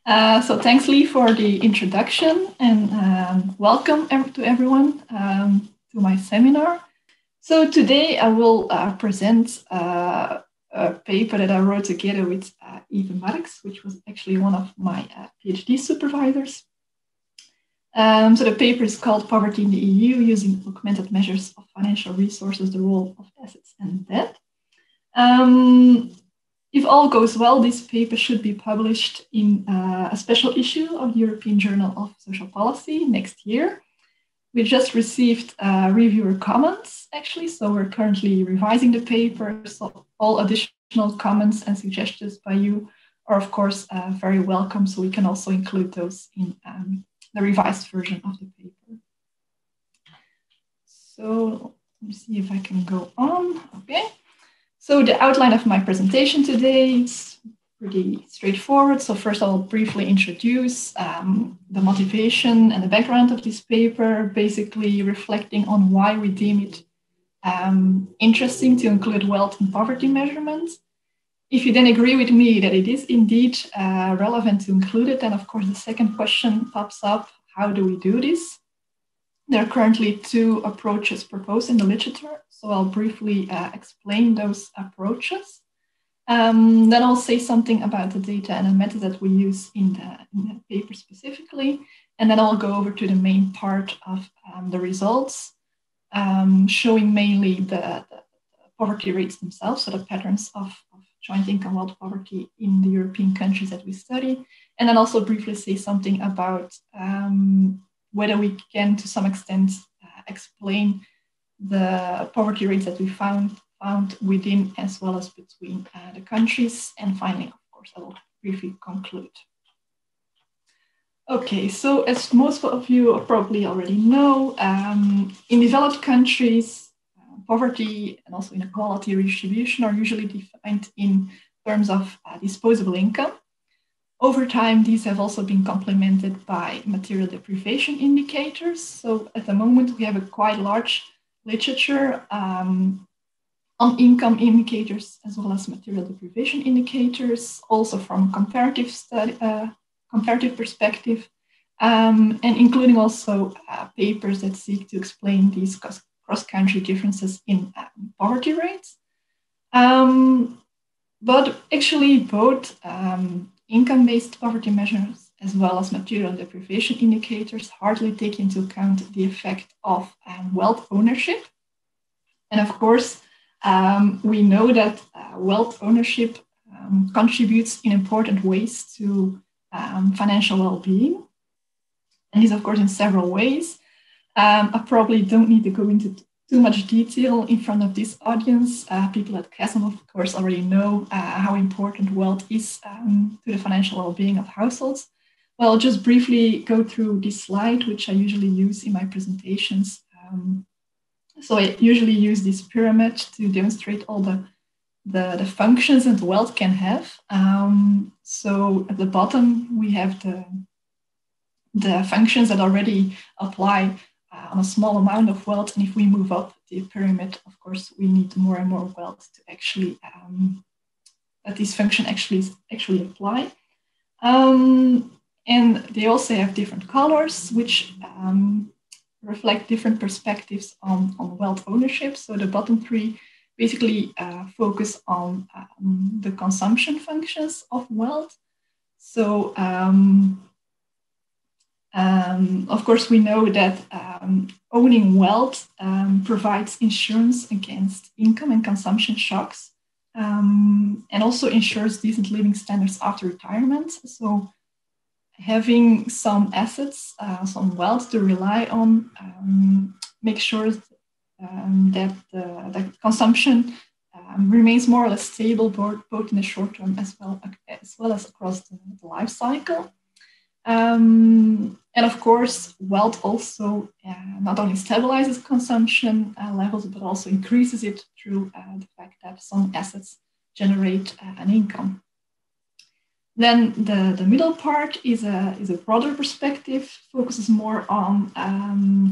So thanks, Lee, for the introduction, and welcome to everyone to my seminar. So today I will present a paper that I wrote together with Eva Marks, which was actually one of my PhD supervisors. So the paper is called Poverty in the EU, Using Augmented Measures of Financial Resources, the Role of Assets and Debt. If all goes well, this paper should be published in a special issue of the European Journal of Social Policy next year. We just received reviewer comments, actually, so we're currently revising the paper. So all additional comments and suggestions by you are, of course, very welcome. So we can also include those in the revised version of the paper. So let me see if I can go on. Okay. So the outline of my presentation today is pretty straightforward. So first I'll briefly introduce the motivation and the background of this paper, basically reflecting on why we deem it interesting to include wealth and poverty measurements. If you then agree with me that it is indeed relevant to include it, then of course the second question pops up: how do we do this? There are currently two approaches proposed in the literature, so I'll briefly explain those approaches. Then I'll say something about the data and the method that we use in the paper specifically, and then I'll go over to the main part of the results, showing mainly the poverty rates themselves, so the patterns of joint income wealth poverty in the European countries that we study, and then also briefly say something about whether we can, to some extent, explain the poverty rates that we found within as well as between the countries. And finally, of course, I will briefly conclude. Okay, so as most of you probably already know, in developed countries, poverty and also inequality redistribution are usually defined in terms of disposable income. Over time, these have also been complemented by material deprivation indicators. So at the moment, we have a quite large literature on income indicators as well as material deprivation indicators, also from a comparative perspective, and including also papers that seek to explain these cross-country differences in poverty rates. But actually, both income-based poverty measures as well as material deprivation indicators hardly take into account the effect of wealth ownership. And of course, we know that wealth ownership contributes in important ways to financial well-being. And this, of course, in several ways. I probably don't need to go into too much detail in front of this audience. People at CHASM, of course, already know how important wealth is to the financial well-being of households. Well, I'll just briefly go through this slide, which I usually use in my presentations. So I usually use this pyramid to demonstrate all the functions that wealth can have. So at the bottom, we have the functions that already apply on a small amount of wealth. And if we move up the pyramid, of course, we need more and more wealth to actually, that this function actually apply. And they also have different colors, which reflect different perspectives on wealth ownership. So the bottom three basically focus on the consumption functions of wealth. So, of course, we know that owning wealth provides insurance against income and consumption shocks, and also ensures decent living standards after retirement. So having some assets, some wealth to rely on, make sure that the consumption remains more or less stable, both in the short term as well as across the life cycle. And of course, wealth also not only stabilizes consumption levels, but also increases it through the fact that some assets generate an income. Then the middle part is a broader perspective, focuses more on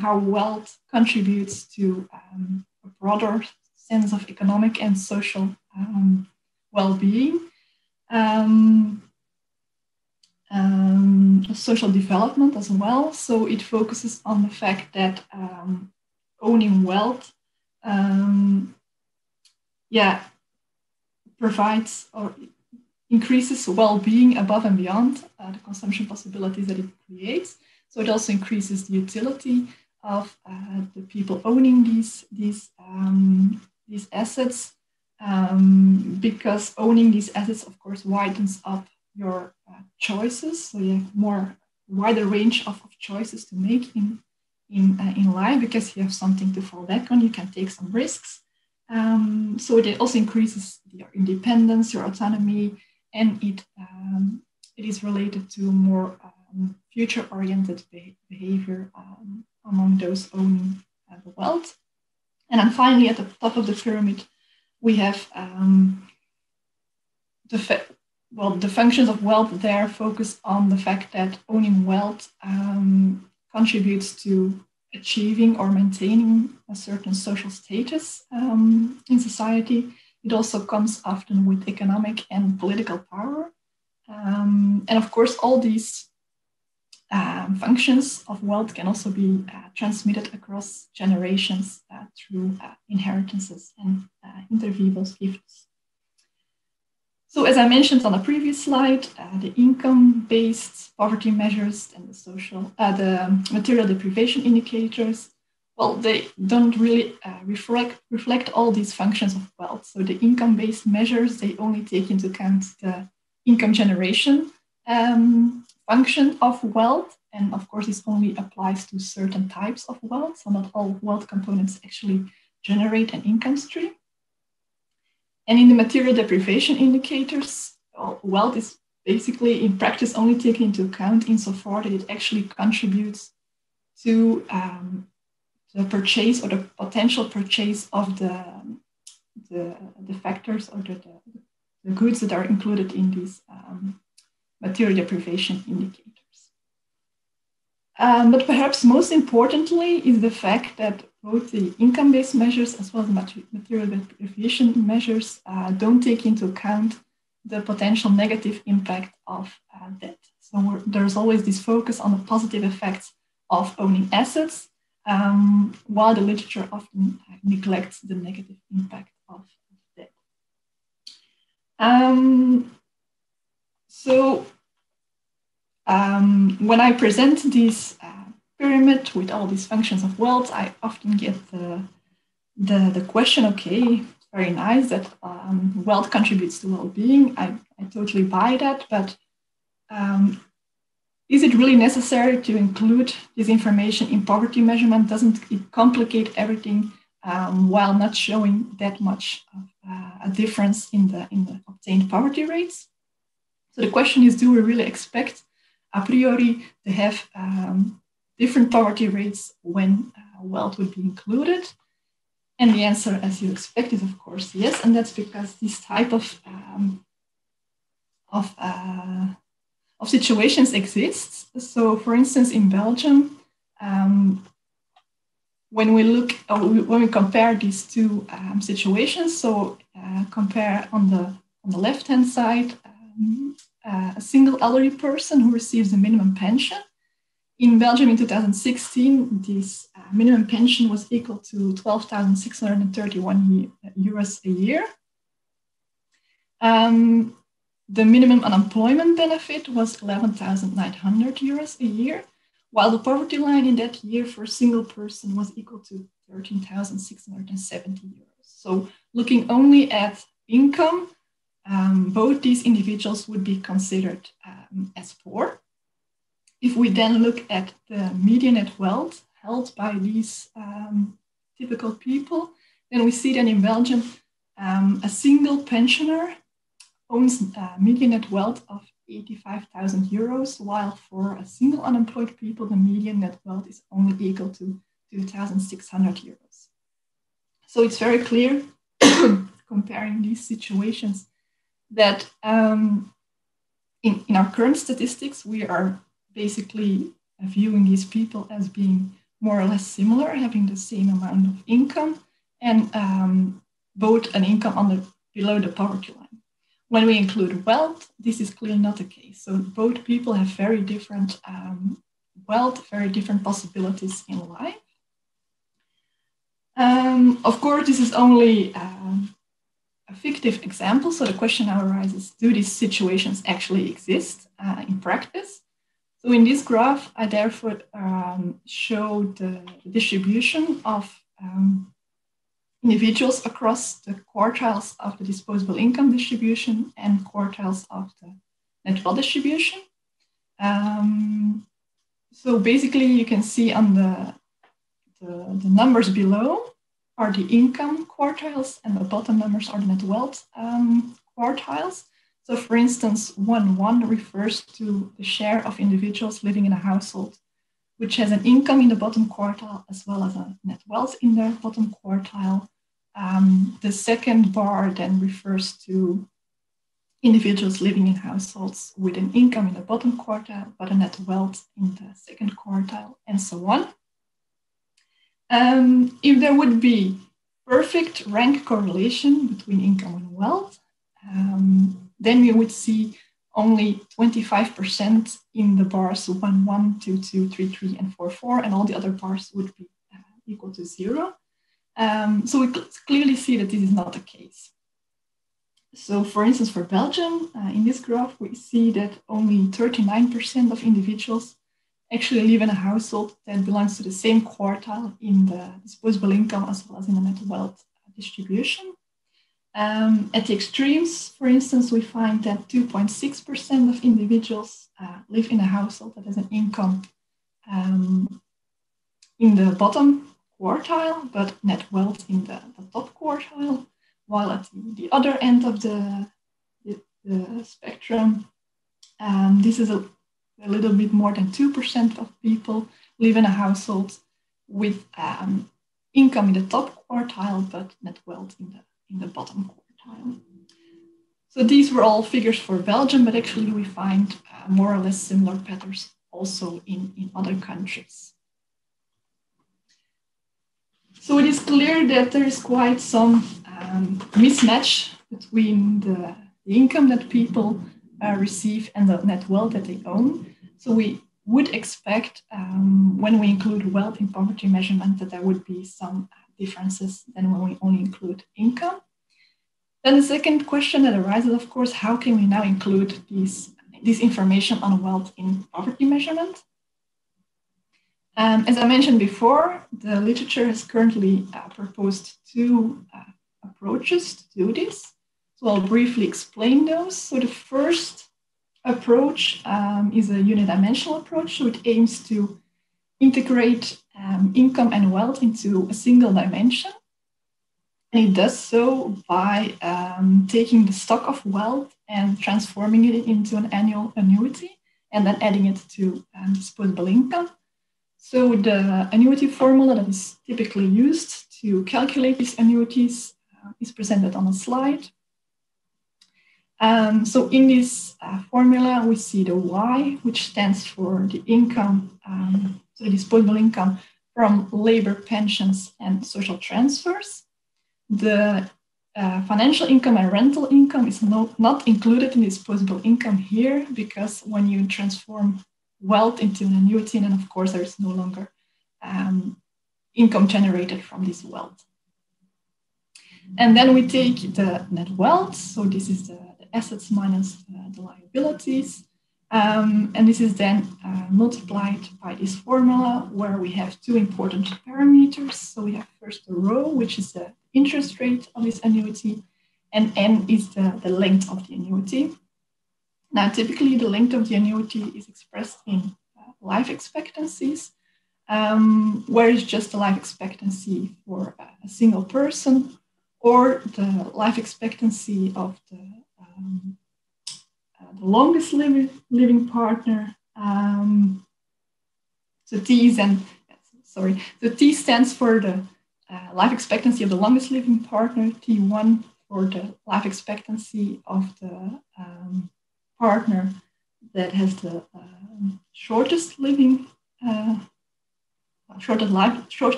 how wealth contributes to a broader sense of economic and social well-being. social development as well. So it focuses on the fact that owning wealth provides or increases well-being above and beyond the consumption possibilities that it creates. So it also increases the utility of the people owning these assets, because owning these assets, of course, widens up your choices. So you have more wider range of choices to make in life, because you have something to fall back on. You can take some risks. So it also increases your independence, your autonomy, and it is related to more future-oriented behavior among those owning the wealth. And then finally, at the top of the pyramid, we have the functions of wealth there focus on the fact that owning wealth contributes to achieving or maintaining a certain social status in society. It also comes often with economic and political power. And of course, all these functions of wealth can also be transmitted across generations through inheritances and intervival gifts. So as I mentioned on the previous slide, the income-based poverty measures and the material deprivation indicators, well, they don't really reflect all these functions of wealth. So the income-based measures, they only take into account the income generation function of wealth. And of course, this only applies to certain types of wealth. So not all wealth components actually generate an income stream. And in the material deprivation indicators, wealth is basically in practice only taken into account insofar that it actually contributes to the purchase or the potential purchase of the factors or the goods that are included in these material deprivation indicators. But perhaps most importantly is the fact that both the income-based measures as well as the material deprivation measures don't take into account the potential negative impact of debt. So there's always this focus on the positive effects of owning assets, while the literature often neglects the negative impact of debt. When I present this pyramid with all these functions of wealth, I often get the question, okay, very nice that wealth contributes to well-being. I totally buy that, but is it really necessary to include this information in poverty measurement? Doesn't it complicate everything while not showing that much of a difference in the obtained poverty rates? So the question is, do we really expect a priori to have different poverty rates when wealth would be included? And the answer, as you expect, is of course yes, and that's because this type of situations exists. So, for instance, in Belgium, when we compare these two situations, so compare on the left-hand side a single elderly person who receives a minimum pension. In Belgium in 2016, this minimum pension was equal to 12,631 euros a year. The minimum unemployment benefit was 11,900 euros a year, while the poverty line in that year for a single person was equal to 13,670 euros. So looking only at income, both these individuals would be considered as poor. If we then look at the median net wealth held by these typical people, then we see that in Belgium, a single pensioner owns median net wealth of 85,000 euros, while for a single unemployed people, the median net wealth is only equal to 2,600 euros. So it's very clear, comparing these situations, that in our current statistics, we are basically viewing these people as being more or less similar, having the same amount of income, and both an income below the poverty line. When we include wealth, this is clearly not the case. So both people have very different wealth, very different possibilities in life. Of course, this is only a fictive example. So the question now arises, do these situations actually exist in practice? So in this graph, I therefore show the distribution of individuals across the quartiles of the disposable income distribution and quartiles of the net wealth distribution. So basically, you can see on the numbers below are the income quartiles, and the bottom numbers are the net wealth quartiles. So for instance, 1.1 refers to the share of individuals living in a household which has an income in the bottom quartile as well as a net wealth in the bottom quartile. The second bar then refers to individuals living in households with an income in the bottom quartile, but a net wealth in the second quartile, and so on. If there would be perfect rank correlation between income and wealth, then we would see only 25% in the bars 1, 1, 2, 2, 3, 3, and 4, 4, and all the other bars would be equal to 0. So we clearly see that this is not the case. So for instance, for Belgium, in this graph, we see that only 39% of individuals actually live in a household that belongs to the same quartile in the disposable income as well as in the net wealth distribution. At the extremes, for instance, we find that 2.6% of individuals live in a household that has an income in the bottom quartile, but net wealth in the top quartile, while at the other end of the spectrum, this is a little bit more than 2% of people live in a household with income in the top quartile, but net wealth in the bottom quartile. So these were all figures for Belgium, but actually we find more or less similar patterns also in other countries. So it is clear that there is quite some mismatch between the income that people receive and the net wealth that they own. So we would expect when we include wealth in poverty measurement that there would be some differences than when we only include income. Then the second question that arises, of course, how can we now include this information on wealth in poverty measurement? As I mentioned before, the literature has currently proposed two approaches to do this. So I'll briefly explain those. So the first approach is a unidimensional approach. So it aims to integrate income and wealth into a single dimension. And it does so by taking the stock of wealth and transforming it into an annual annuity and then adding it to disposable income. So the annuity formula that is typically used to calculate these annuities is presented on a slide. So in this formula, we see the Y, which stands for the income, so the disposable income from labor, pensions, and social transfers. The financial income and rental income is not included in disposable income here, because when you transform wealth into an annuity, then of course there is no longer income generated from this wealth. And then we take the net wealth, so this is the assets minus the liabilities, and this is then multiplied by this formula where we have two important parameters. So we have first the rho, which is the interest rate of this annuity, and n is the length of the annuity. Now, typically the length of the annuity is expressed in life expectancies, where it's just the life expectancy for a single person, or the life expectancy of the longest living partner. So T stands for the life expectancy of the longest living partner, T1 for the life expectancy of the partner that has the shortest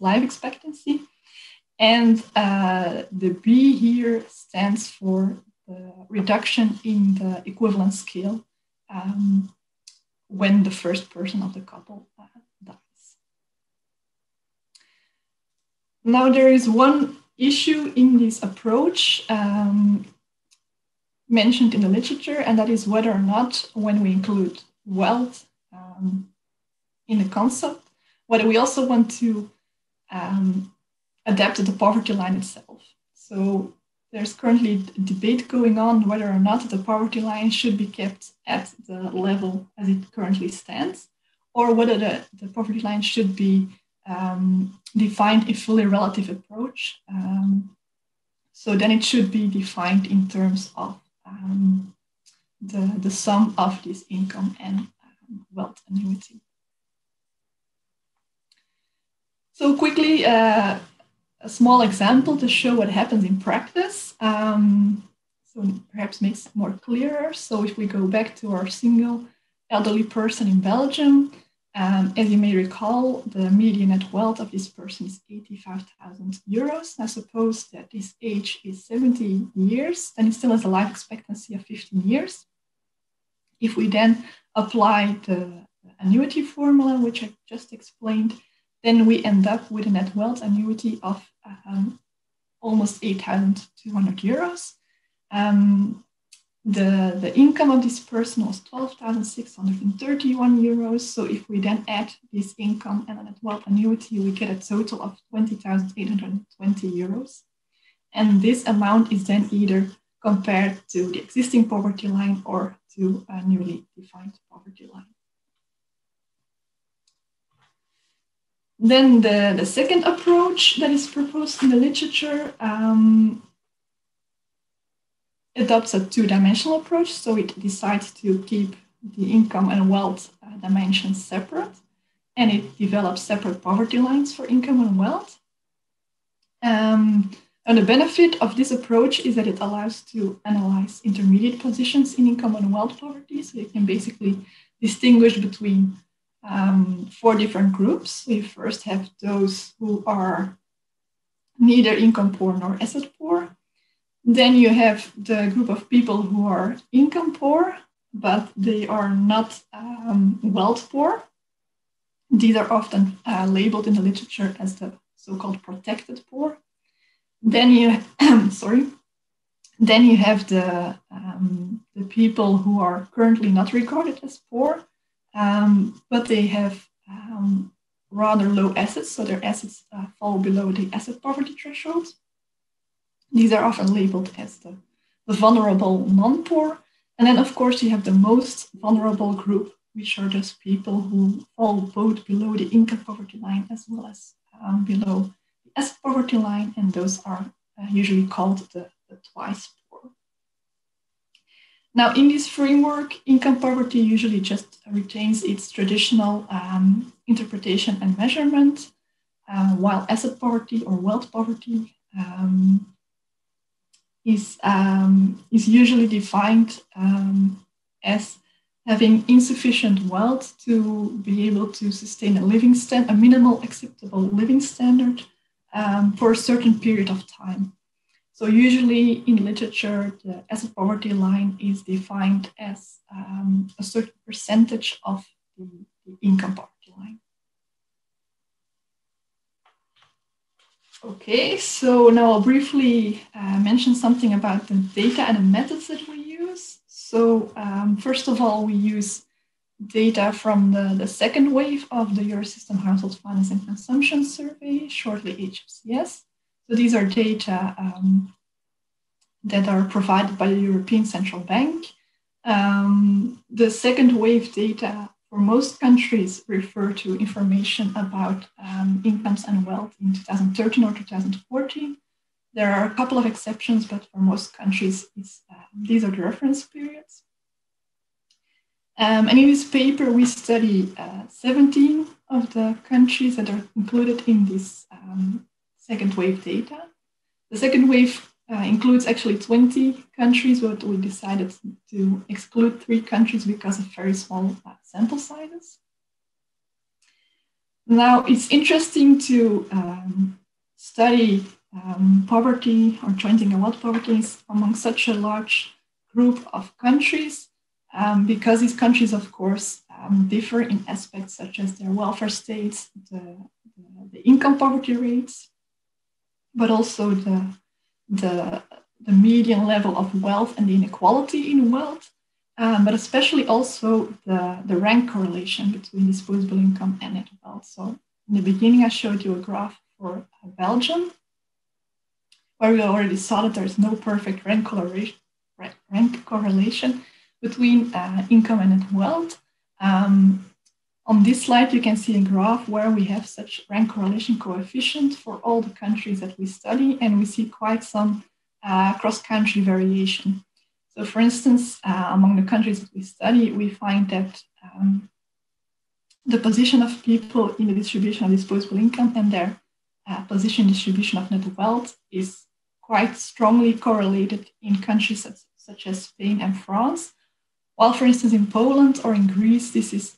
life expectancy. And the B here stands for reduction in the equivalence scale when the first person of the couple dies. Now, there is one issue in this approach mentioned in the literature, and that is whether or not, when we include wealth in the concept, whether we also want to adapt to the poverty line itself. So there's currently a debate going on whether or not the poverty line should be kept at the level as it currently stands, or whether the poverty line should be defined in fully relative approach. So then it should be defined in terms of the sum of this income and wealth annuity. So quickly, a small example to show what happens in practice. So perhaps makes it more clearer. So if we go back to our single elderly person in Belgium, as you may recall, the median net wealth of this person is 85,000 euros. Now suppose that his age is 70 years, then he still has a life expectancy of 15 years. If we then apply the annuity formula, which I just explained, then we end up with a net wealth annuity of almost 8,200 euros. The income of this person was 12,631 euros. So if we then add this income and a net wealth annuity, we get a total of 20,820 euros. And this amount is then either compared to the existing poverty line or to a newly defined poverty line. Then the second approach that is proposed in the literature adopts a two-dimensional approach. So it decides to keep the income and wealth dimensions separate, and it develops separate poverty lines for income and wealth. And the benefit of this approach is that it allows to analyze intermediate positions in income and wealth poverty. So you can basically distinguish between 4 different groups. We first have those who are neither income poor nor asset poor. Then you have the group of people who are income poor, but they are not wealth poor. These are often labeled in the literature as the so-called protected poor. Then you, Then you have the people who are currently not regarded as poor, but they have rather low assets, so their assets fall below the asset poverty threshold. These are often labeled as the vulnerable non-poor. And then, of course, you have the most vulnerable group, which are those people who fall both below the income poverty line as well as below the asset poverty line, and those are usually called the twice poor. Now, in this framework, income poverty usually just retains its traditional interpretation and measurement, while asset poverty or wealth poverty is usually defined as having insufficient wealth to be able to sustain a minimal acceptable living standard for a certain period of time. So usually in literature, the asset poverty line is defined as a certain percentage of the income poverty line. Okay, so now I'll briefly mention something about the data and the methods that we use. So first of all, we use data from the second wave of the Eurosystem Household Finance and Consumption Survey, shortly HFCS. So these are data that are provided by the European Central Bank. The second wave data for most countries refer to information about incomes and wealth in 2013 or 2014. There are a couple of exceptions, but for most countries, these are the reference periods. And in this paper, we study 17 of the countries that are included in this second wave data. The second wave includes actually 20 countries, but we decided to exclude 3 countries because of very small sample sizes. Now, it's interesting to study poverty or joint income wealth poverty is among such a large group of countries, because these countries, of course, differ in aspects such as their welfare states, the income poverty rates, but also the median level of wealth and the inequality in wealth, but especially also the rank correlation between disposable income and net wealth. So in the beginning, I showed you a graph for Belgium, where we already saw that there is no perfect rank correlation between income and net wealth. On this slide, you can see a graph where we have such rank correlation coefficient for all the countries that we study, and we see quite some cross-country variation. So for instance, among the countries that we study, we find that the position of people in the distribution of disposable income and their position distribution of net wealth is quite strongly correlated in countries such as Spain and France, while for instance in Poland or in Greece, this is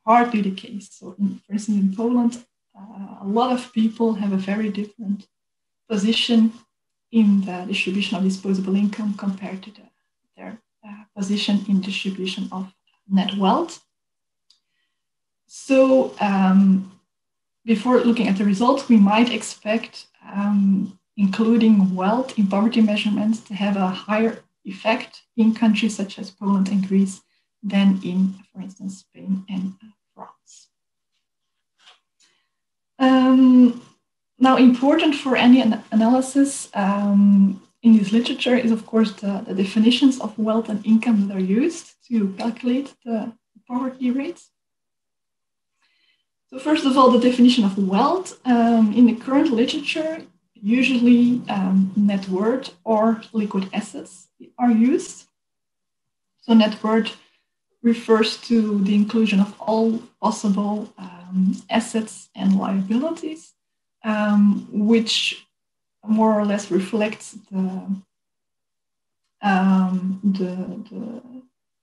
hardly the case. So for instance in Poland, a lot of people have a very different position in the distribution of disposable income compared to their position in distribution of net wealth. So before looking at the results, we might expect including wealth in poverty measurements to have a higher effect in countries such as Poland and Greece than in, for instance, Spain and France. Now, important for any analysis in this literature is, of course, the definitions of wealth and income that are used to calculate the poverty rates. So first of all, the definition of wealth in the current literature, usually net worth or liquid assets are used. So net worth refers to the inclusion of all possible assets and liabilities, which more or less reflects the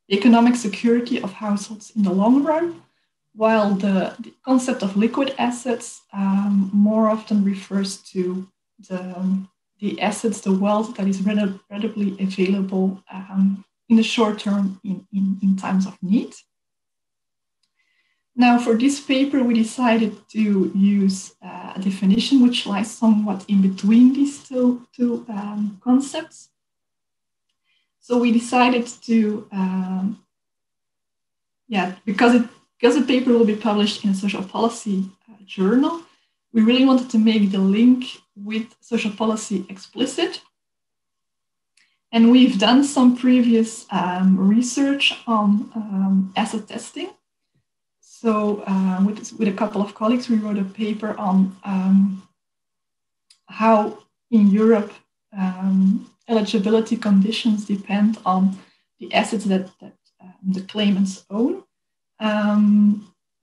economic security of households in the long run, while the concept of liquid assets more often refers to the assets, the wealth that is readily available in the short term in times of need. Now, for this paper, we decided to use a definition which lies somewhat in between these two concepts. So we decided to, because the paper will be published in a social policy journal, we really wanted to make the link with social policy explicit. And we've done some previous research on asset testing. So with a couple of colleagues, we wrote a paper on how in Europe eligibility conditions depend on the assets that the claimants own.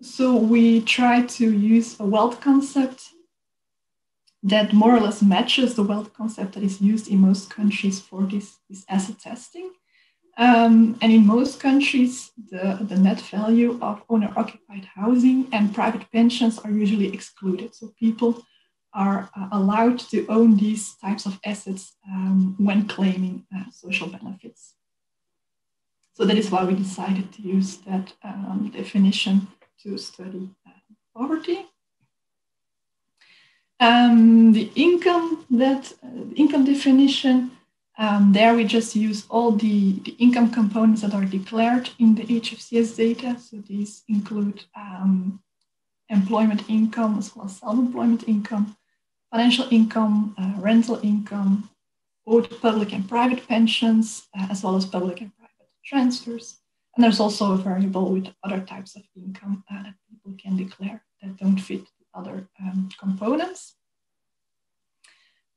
So we try to use a wealth concept that more or less matches the wealth concept that is used in most countries for this asset testing. And in most countries, the net value of owner-occupied housing and private pensions are usually excluded. So people are allowed to own these types of assets when claiming social benefits. So that is why we decided to use that definition to study poverty. The income definition, there we just use all the income components that are declared in the HFCS data. So these include employment income as well as self-employment income, financial income, rental income, both public and private pensions, as well as public and private transfers. And there's also a variable with other types of income that people can declare that don't fit the other components.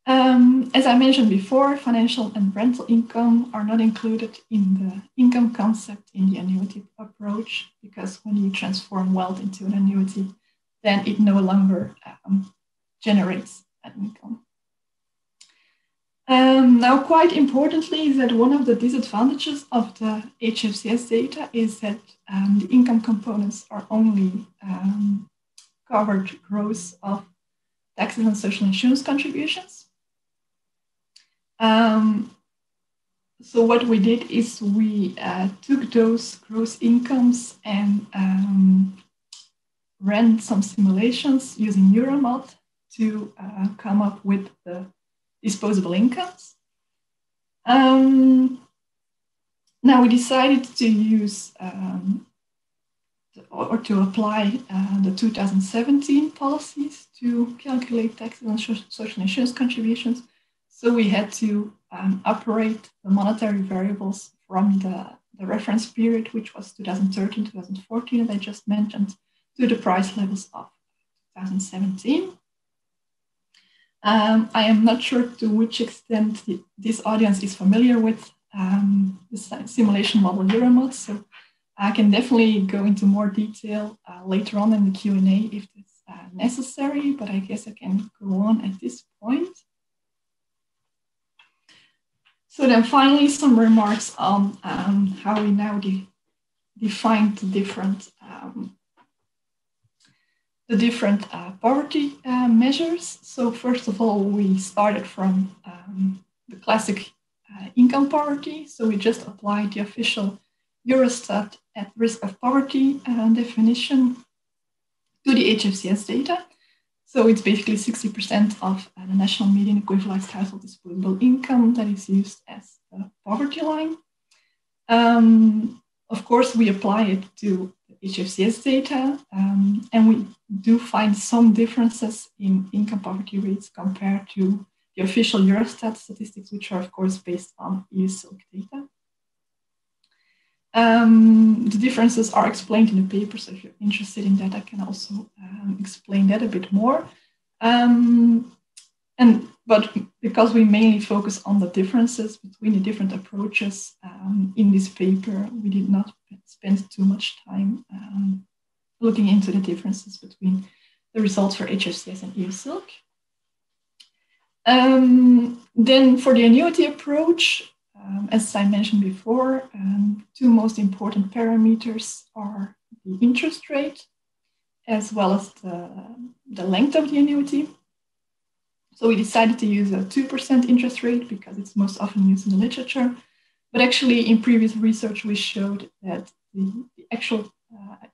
As I mentioned before, financial and rental income are not included in the income concept in the annuity approach, because when you transform wealth into an annuity, then it no longer generates an income. Now, quite importantly, is that one of the disadvantages of the HFCS data is that the income components are only covered gross of taxes and social insurance contributions. So what we did is we took those gross incomes and ran some simulations using Euromod to come up with the disposable incomes. Now we decided to use or to apply the 2017 policies to calculate taxes and social insurance contributions. So we had to operate the monetary variables from the reference period, which was 2013, 2014, that I just mentioned, to the price levels of 2017. I am not sure to which extent this audience is familiar with the simulation model Euromod, so I can definitely go into more detail later on in the Q&A if it's necessary, but I guess I can go on at this point. So then finally, some remarks on how we now define the different poverty measures. So first of all, we started from the classic income poverty. So we just applied the official Eurostat at risk of poverty definition to the HFCS data. So it's basically 60% of the national median equivalent household disposable income that is used as the poverty line. Of course, we apply it to HFCS data, and we do find some differences in income poverty rates compared to the official Eurostat statistics, which are, of course, based on EU-SILC data. The differences are explained in the paper, so if you're interested in that, I can also explain that a bit more. But because we mainly focus on the differences between the different approaches in this paper, we did not spend too much time looking into the differences between the results for HFCS and EU-SILC. Then for the annuity approach, as I mentioned before, two most important parameters are the interest rate as well as the length of the annuity. So we decided to use a 2% interest rate because it's most often used in the literature. But actually, in previous research, we showed that the actual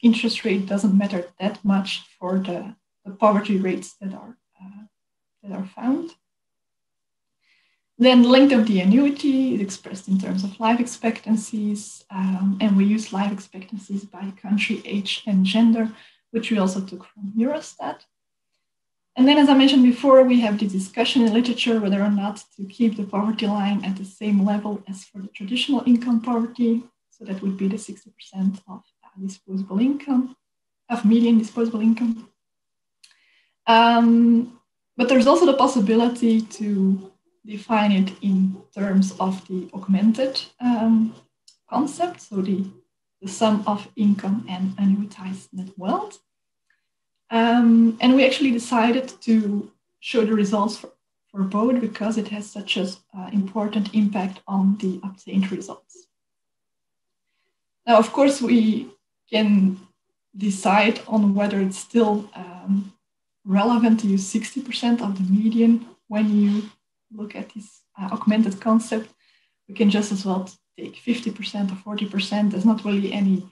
interest rate doesn't matter that much for the poverty rates that are found. Then the length of the annuity is expressed in terms of life expectancies, and we use life expectancies by country, age, and gender, which we also took from Eurostat. And then, as I mentioned before, we have the discussion in literature whether or not to keep the poverty line at the same level as for the traditional income poverty. So that would be the 60% of disposable income, of median disposable income. But there's also the possibility to define it in terms of the augmented concept, so the sum of income and annuitized net wealth. And we actually decided to show the results for both because it has such an important impact on the obtained results. Now, of course, we can decide on whether it's still relevant to use 60% of the median when you look at this augmented concept. We can just as well take 50% or 40%. There's not really any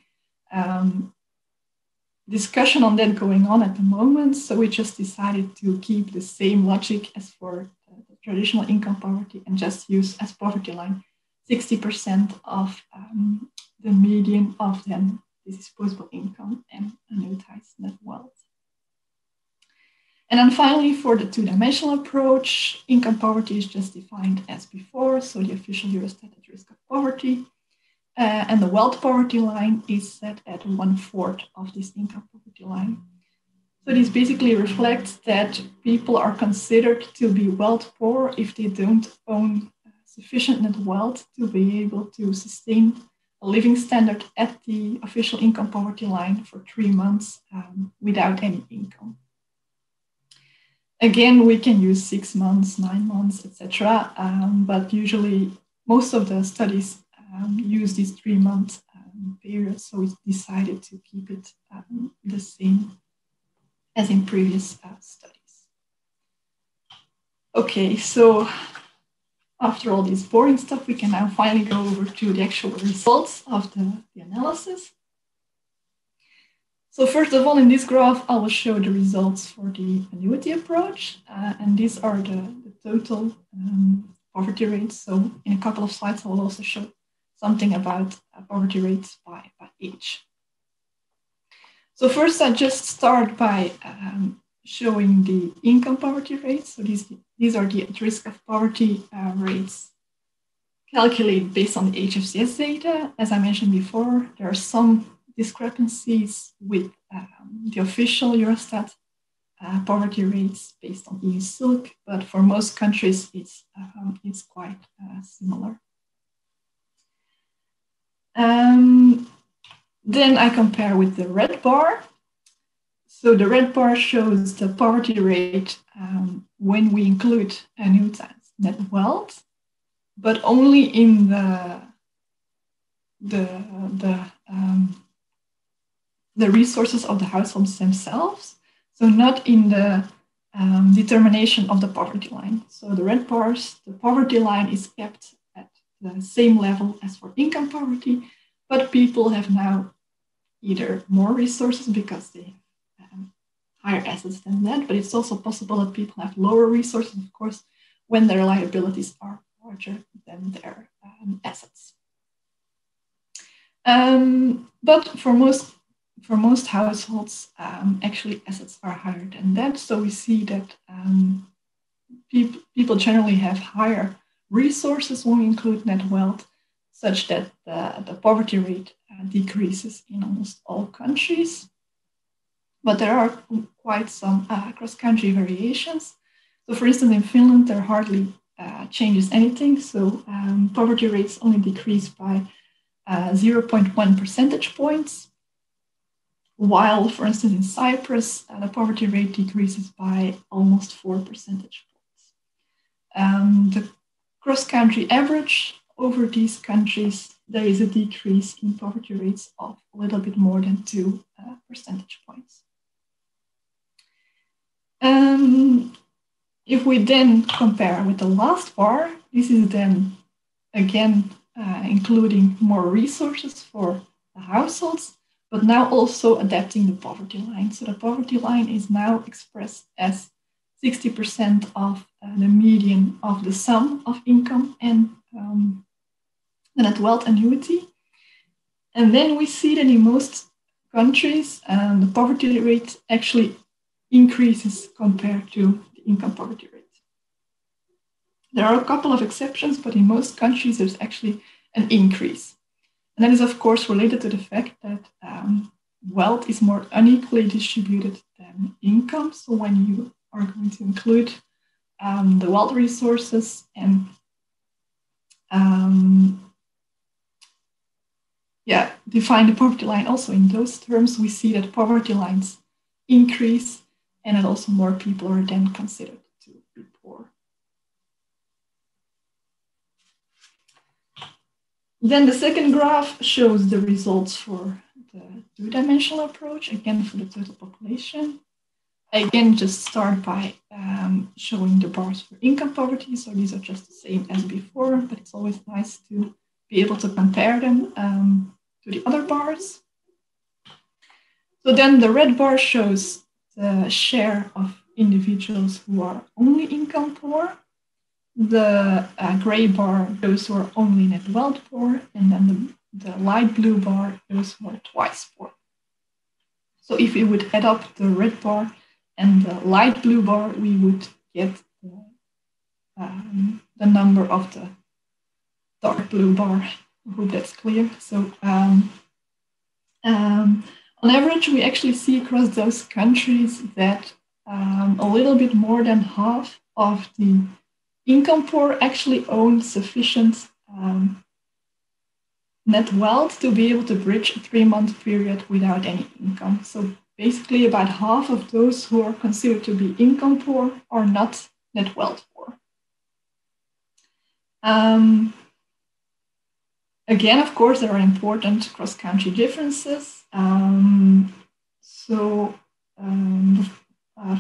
discussion on that going on at the moment. So we just decided to keep the same logic as for the traditional income poverty and just use as poverty line 60% of the median of the disposable income and annuitized net wealth. And then finally, for the two-dimensional approach, income poverty is just defined as before, so the official Eurostat at risk of poverty. And the wealth poverty line is set at 1/4 of this income poverty line. So this basically reflects that people are considered to be wealth poor if they don't own sufficient net wealth to be able to sustain a living standard at the official income poverty line for 3 months without any income. Again, we can use 6 months, 9 months, etc. But usually most of the studies use this 3-month period. So we decided to keep it the same as in previous studies. Okay, so after all this boring stuff, we can now finally go over to the actual results of the analysis. So first of all, in this graph, I will show the results for the annuity approach. And these are the total poverty rates. So in a couple of slides, I will also show something about poverty rates by age. So first, I just start by showing the income poverty rates. So these are the at-risk of poverty rates calculated based on the HFCS data. As I mentioned before, there are some discrepancies with the official Eurostat poverty rates based on EU Silk, but for most countries, it's quite similar. Then I compare with the red bar. So the red bar shows the poverty rate when we include annuitants net wealth, but only in the resources of the households themselves, so not in the determination of the poverty line. So the red bars, the poverty line is kept at the same level as for income poverty, but people have now either more resources because they have higher assets than that, but it's also possible that people have lower resources, of course, when their liabilities are larger than their assets. But for most households, actually assets are higher than that. So we see that people generally have higher resources when we include net wealth, such that the poverty rate decreases in almost all countries. But there are quite some cross-country variations. So for instance, in Finland, there hardly changes anything. So poverty rates only decrease by 0.1 percentage points, while, for instance, in Cyprus, the poverty rate decreases by almost 4 percentage points. The cross-country average over these countries, there is a decrease in poverty rates of a little bit more than 2 percentage points. If we then compare with the last bar, this is then again including more resources for the households, but now also adapting the poverty line. So the poverty line is now expressed as 60% of the median of the sum of income and the net wealth annuity. And then we see that in most countries, the poverty rate actually increases compared to the income poverty rate. There are a couple of exceptions, but in most countries, there's actually an increase. And that is, of course, related to the fact that wealth is more unequally distributed than income. So when you are going to include the wealth resources and define the poverty line also in those terms, we see that poverty lines increase and that also more people are then considered to be poor. Then the second graph shows the results for the two-dimensional approach, again for the total population. I again just start by showing the bars for income poverty. So these are just the same as before, but it's always nice to be able to compare them to the other bars. So then the red bar shows the share of individuals who are only income poor. The gray bar, those who are only net wealth poor, and then the light blue bar, those who are twice poor. So if we would add up the red bar and the light blue bar, we would get the number of the dark blue bar. I hope that's clear. So on average, we actually see across those countries that a little bit more than half of the income poor actually own sufficient net wealth to be able to bridge a 3-month period without any income. So basically about half of those who are considered to be income poor are not net wealth poor. Again, of course, there are important cross-country differences.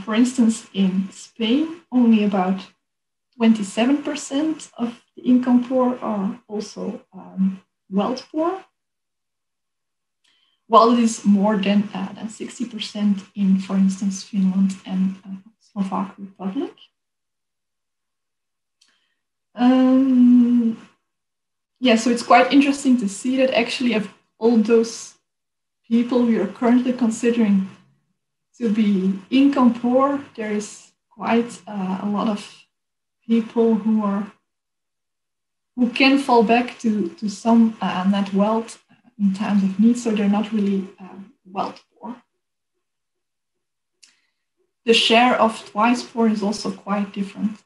For instance, in Spain, only about 27% of the income poor are also wealth poor, while it is more than 60% in, for instance, Finland and Slovak Republic. Yeah, so it's quite interesting to see that actually of all those people we are currently considering to be income poor, there is quite a lot of people who can fall back to some net wealth in times of need, so they're not really wealth poor. The share of twice poor is also quite different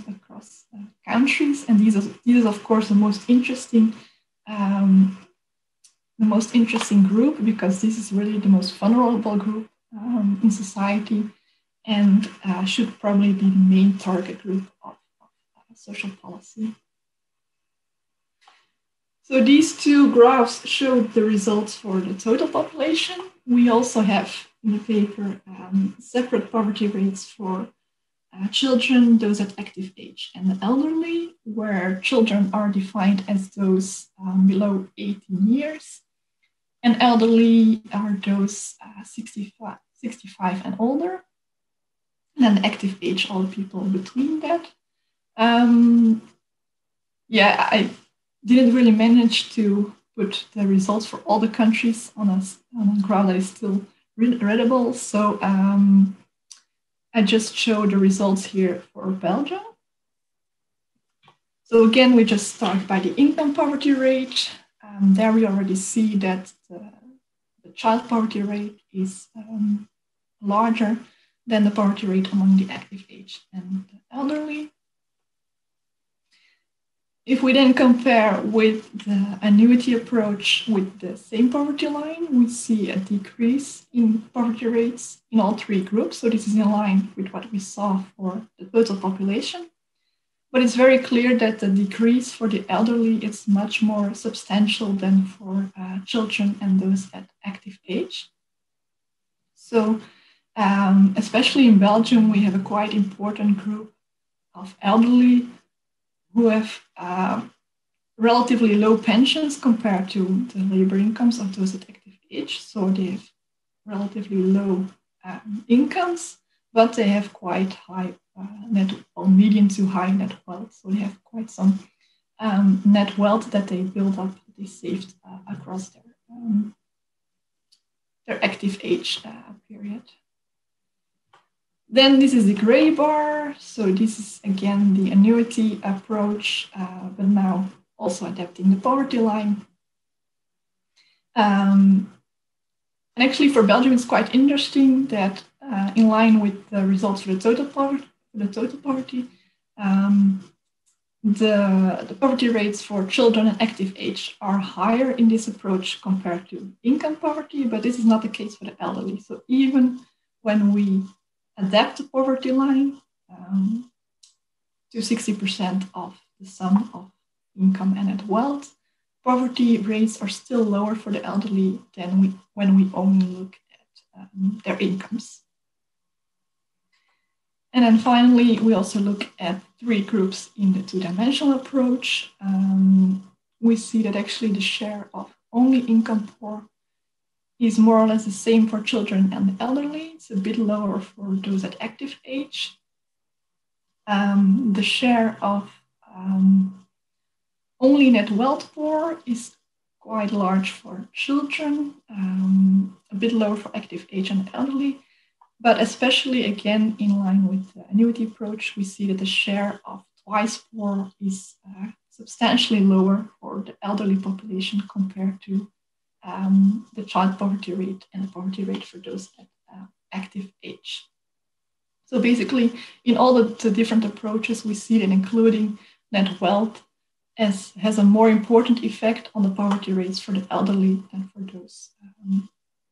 across countries, and these is of course the most interesting group, because this is really the most vulnerable group in society, and should probably be the main target group of social policy. So these two graphs show the results for the total population. We also have in the paper separate poverty rates for children, those at active age, and the elderly, where children are defined as those below 18 years, and elderly are those 65 and older, and then active age, all the people between that. Yeah, I didn't really manage to put the results for all the countries on a graph that is still readable, so I just show the results here for Belgium. So again, we just start by the income poverty rate. There we already see that the child poverty rate is larger than the poverty rate among the active age and the elderly. If we then compare with the annuity approach with the same poverty line, we see a decrease in poverty rates in all three groups. So this is in line with what we saw for the total population. But it's very clear that the decrease for the elderly is much more substantial than for children and those at active age. So especially in Belgium, we have a quite important group of elderly who have relatively low pensions compared to the labor incomes of those at active age. So they have relatively low incomes, but they have quite high medium to high net wealth. So they have quite some net wealth that they build up, that they saved across their active age period. Then this is the gray bar. So this is again the annuity approach, but now also adapting the poverty line. And actually for Belgium, it's quite interesting that in line with the results for the total poverty, the poverty rates for children and active age are higher in this approach compared to income poverty, but this is not the case for the elderly. So even when we adapt the poverty line to 60% of the sum of income and net wealth, poverty rates are still lower for the elderly than when we only look at their incomes. And then finally, we also look at three groups in the two-dimensional approach. We see that actually the share of only income poor is more or less the same for children and the elderly. It's a bit lower for those at active age. The share of only net wealth poor is quite large for children, a bit lower for active age and elderly. But especially again, in line with the annuity approach, we see that the share of twice poor is substantially lower for the elderly population compared to the child poverty rate and the poverty rate for those at active age. So basically, in all the different approaches, we see that including net wealth has a more important effect on the poverty rates for the elderly than for those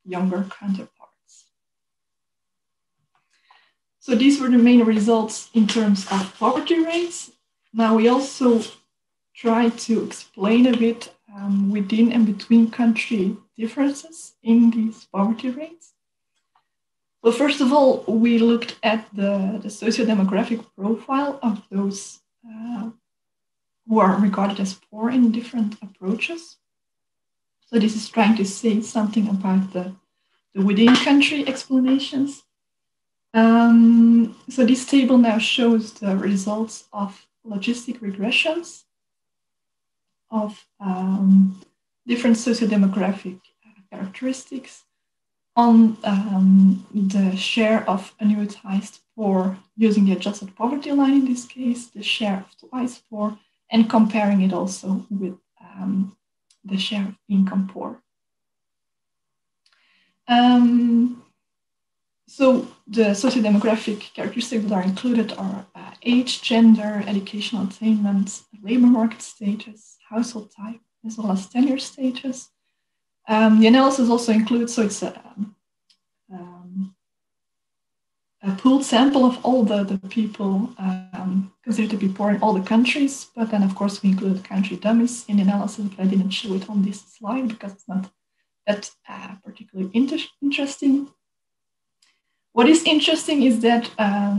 younger counterparts. So these were the main results in terms of poverty rates. Now we also try to explain a bit within and between country differences in these poverty rates. Well, first of all, we looked at the socio-demographic profile of those who are regarded as poor in different approaches. So this is trying to say something about the within country explanations. So this table now shows the results of logistic regressions of different socio-demographic characteristics on the share of annuitized poor using the adjusted poverty line in this case, the share of twice poor, and comparing it also with the share of income poor. So the socio-demographic characteristics that are included are age, gender, educational attainment, labor market status, household type, as well as tenure status. The analysis also includes, so it's a pooled sample of all the people considered to be poor in all the countries, but then of course we include country dummies in the analysis, but I didn't show it on this slide because it's not that particularly interesting. What is interesting is that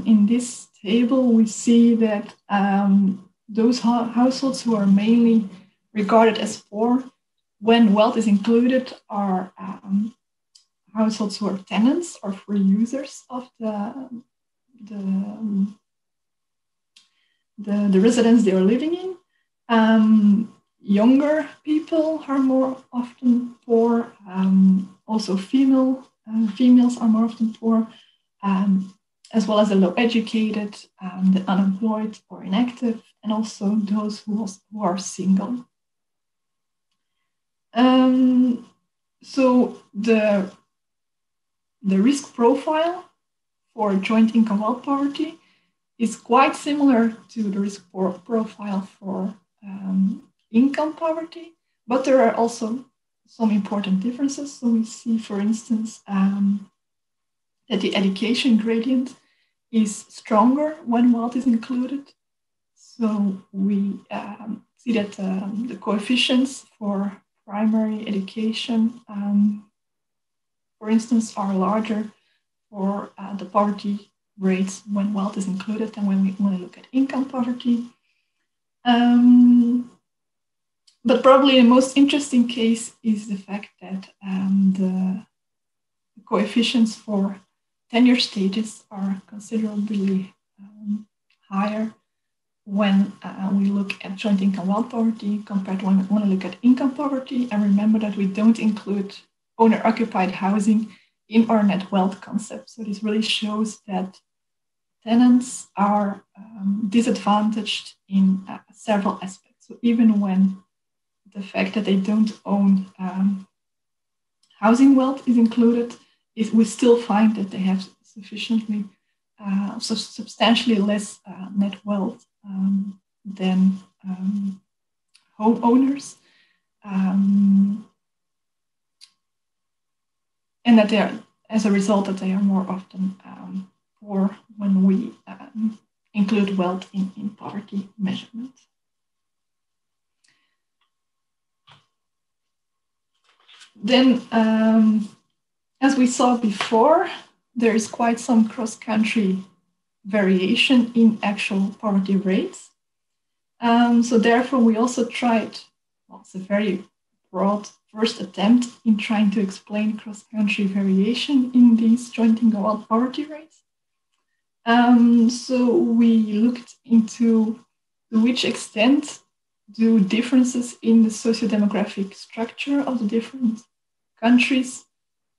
in this table, we see that those households who are mainly regarded as poor, when wealth is included, are households who are tenants or free users of the residence they are living in. Younger people are more often poor. Also females are more often poor, as well as the low educated, the unemployed or inactive, and also those who are single. So the risk profile for joint income wealth poverty is quite similar to the risk profile for income poverty, but there are also some important differences. So we see, for instance, that the education gradient is stronger when wealth is included. So we see that the coefficients for primary education, for instance, are larger for the poverty rates when wealth is included than when we look at income poverty. But probably the most interesting case is the fact that the coefficients for tenure status are considerably higher when we look at joint income wealth poverty compared to when we look at income poverty. And remember that we don't include owner-occupied housing in our net wealth concept. So this really shows that tenants are disadvantaged in several aspects. So even when the fact that they don't own housing wealth is included, we still find that they have substantially less net wealth than homeowners, and that they are, as a result, that they are more often poor when we include wealth in poverty measurement. Then, as we saw before, there is quite some cross-country variation in actual poverty rates. So therefore, we also tried, well, it's a very broad first attempt in trying to explain cross-country variation in these joint income wealth poverty rates. So we looked into to which extent do differences in the socio-demographic structure of the different countries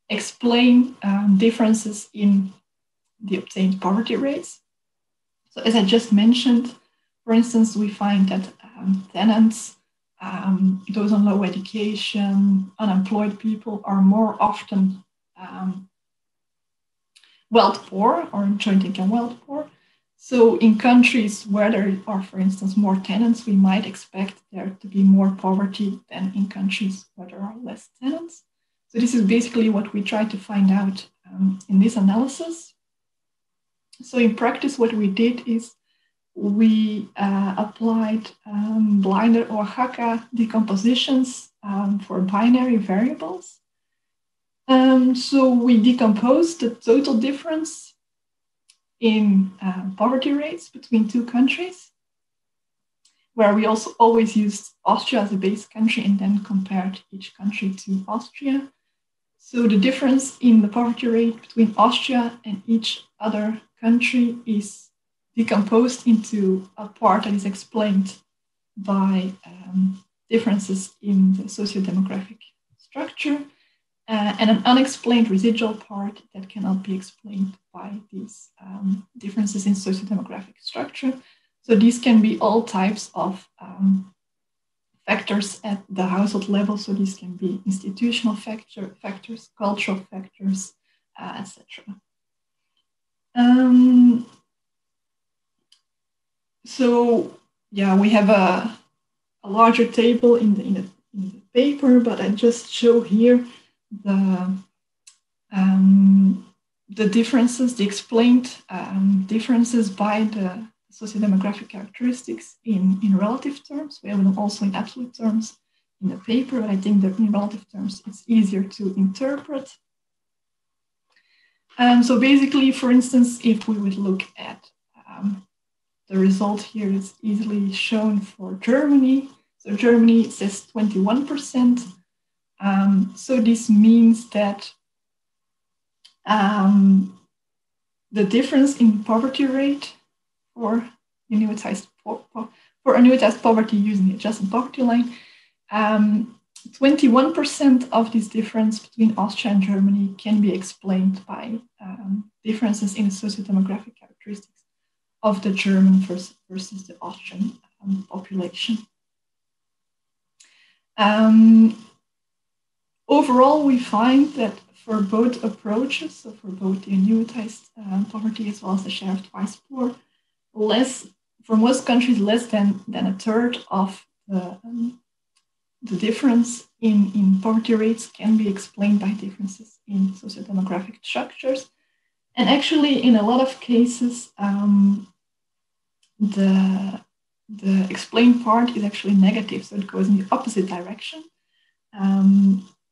explain differences in the obtained poverty rates. So as I just mentioned, for instance, we find that tenants, those on low education, unemployed people are more often wealth poor or joint income wealth poor. So in countries where there are, for instance, more tenants, we might expect there to be more poverty than in countries where there are less tenants. So this is basically what we try to find out in this analysis. So in practice, what we did is we applied blind Oaxaca decompositions for binary variables. So we decompose the total difference in poverty rates between two countries, where we also always used Austria as a base country and then compared each country to Austria. So the difference in the poverty rate between Austria and each other country is decomposed into a part that is explained by differences in the socio-demographic structure and an unexplained residual part that cannot be explained by these differences in socio-demographic structure. So these can be all types of factors at the household level. So these can be institutional factors, cultural factors, etc. So yeah, we have a larger table in the paper, but I just show here the differences, the explained differences by the socio-demographic characteristics in relative terms. We have them also in absolute terms in the paper, but I think that in relative terms, it's easier to interpret. So basically, for instance, if we would look at the result here is easily shown for Germany. So Germany says 21%. So this means that the difference in poverty rate for annuitized poverty using the adjusted poverty line, 21% of this difference between Austria and Germany can be explained by differences in the socio-demographic characteristics of the German versus the Austrian population. Overall, we find that for both approaches, so for both the annuitized poverty as well as the share of twice poor, for most countries, less than a third of the difference in poverty rates can be explained by differences in socio-demographic structures. And actually, in a lot of cases, the explained part is actually negative, so it goes in the opposite direction.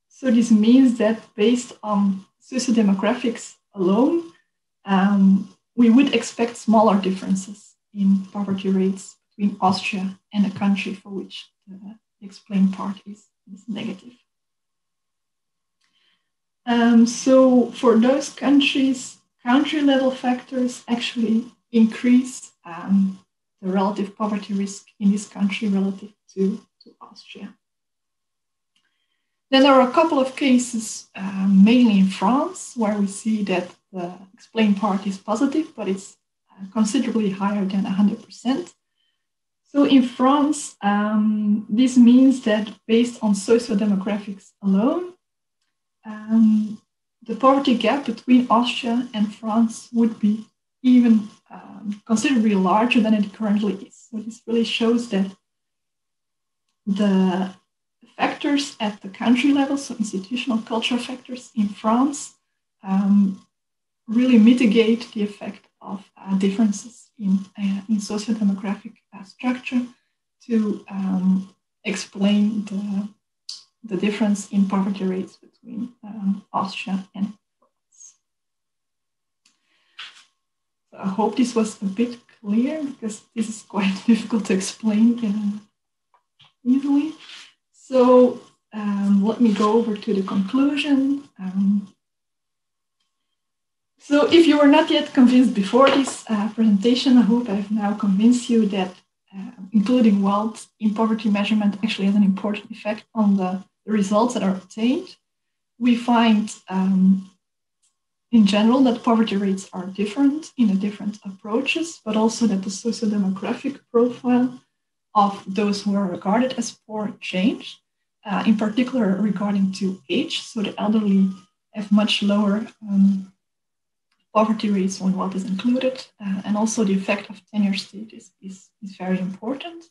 So this means that based on socio-demographics alone, we would expect smaller differences in poverty rates between Austria and a country for which the explained part is negative. So for those countries, country-level factors actually increase the relative poverty risk in this country relative to Austria. Then there are a couple of cases, mainly in France, where we see that the explained part is positive, but it's considerably higher than 100%. So in France, this means that based on socio-demographics alone, the poverty gap between Austria and France would be even considerably larger than it currently is. So this really shows that the factors at the country level, so institutional cultural factors in France, really mitigate the effect of differences in socio-demographic structure to explain the difference in poverty rates between Austria and France. So I hope this was a bit clear, because this is quite difficult to explain easily. So let me go over to the conclusion. So if you were not yet convinced before this presentation, I hope I've now convinced you that including wealth in poverty measurement actually has an important effect on the results that are obtained. We find in general that poverty rates are different in the different approaches, but also that the socio-demographic profile of those who are regarded as poor change, in particular regarding to age. So the elderly have much lower poverty rates when wealth is included, and also the effect of tenure status is very important.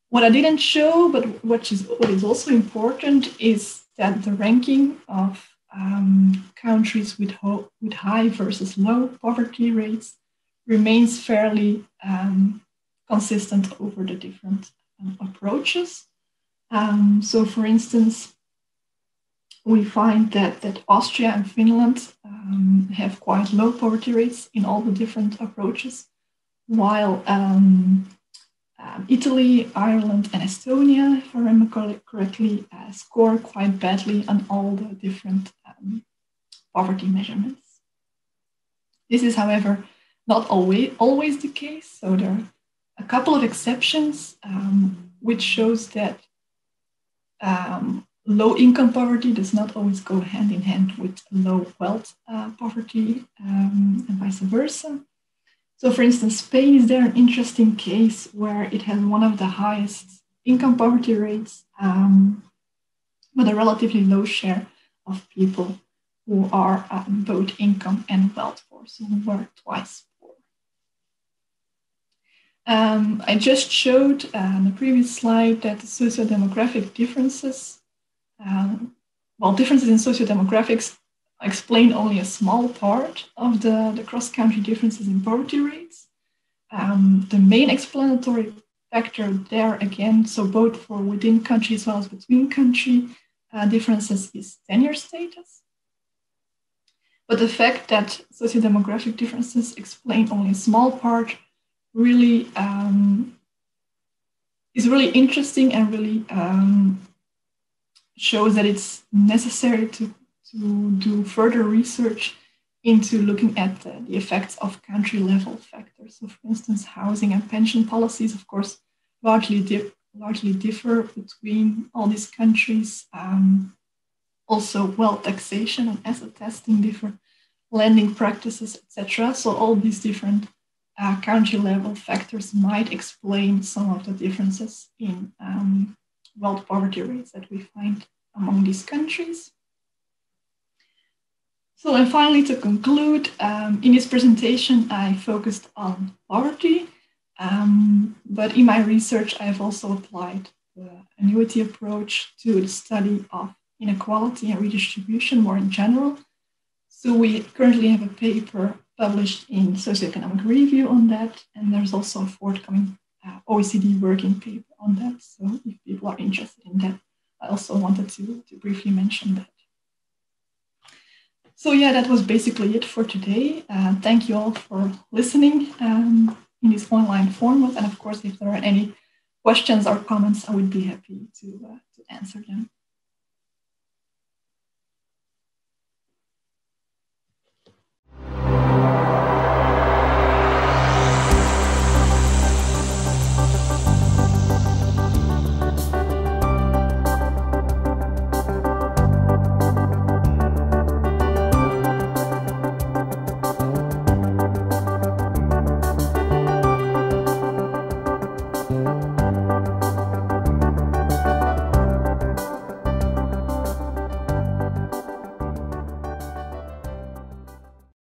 What I didn't show, but what is also important, is that the ranking of countries with high versus low poverty rates remains fairly consistent over the different approaches. So for instance, we find that Austria and Finland have quite low poverty rates in all the different approaches, while Italy, Ireland, and Estonia, if I remember correctly, score quite badly on all the different poverty measurements. This is, however, not always the case. So there are a couple of exceptions, which shows that low income poverty does not always go hand in hand with low wealth poverty, and vice versa. So, for instance, Spain is there an interesting case where it has one of the highest income poverty rates, but a relatively low share of people who are both income and wealth poor, so who are twice poor. I just showed on the previous slide that the socio-demographic differences, differences in socio-demographics explain only a small part of the cross-country differences in poverty rates. The main explanatory factor there, again, so both for within country as well as between country differences, is tenure status. But the fact that socio-demographic differences explain only a small part really is really interesting and really shows that it's necessary to do further research into looking at the effects of country level factors. So, for instance, housing and pension policies, of course, largely differ between all these countries. Also, wealth taxation and asset testing differ, lending practices, etc. So, all these different country level factors might explain some of the differences in wealth poverty rates that we find among these countries. So, and finally, to conclude, in this presentation, I focused on poverty, but in my research, I have also applied the annuity approach to the study of inequality and redistribution more in general. So we currently have a paper published in Socioeconomic Review on that, and there's also a forthcoming OECD working paper on that. So if people are interested in that, I also wanted to briefly mention that. So yeah, that was basically it for today. Thank you all for listening in this online format. And of course, if there are any questions or comments, I would be happy to answer them.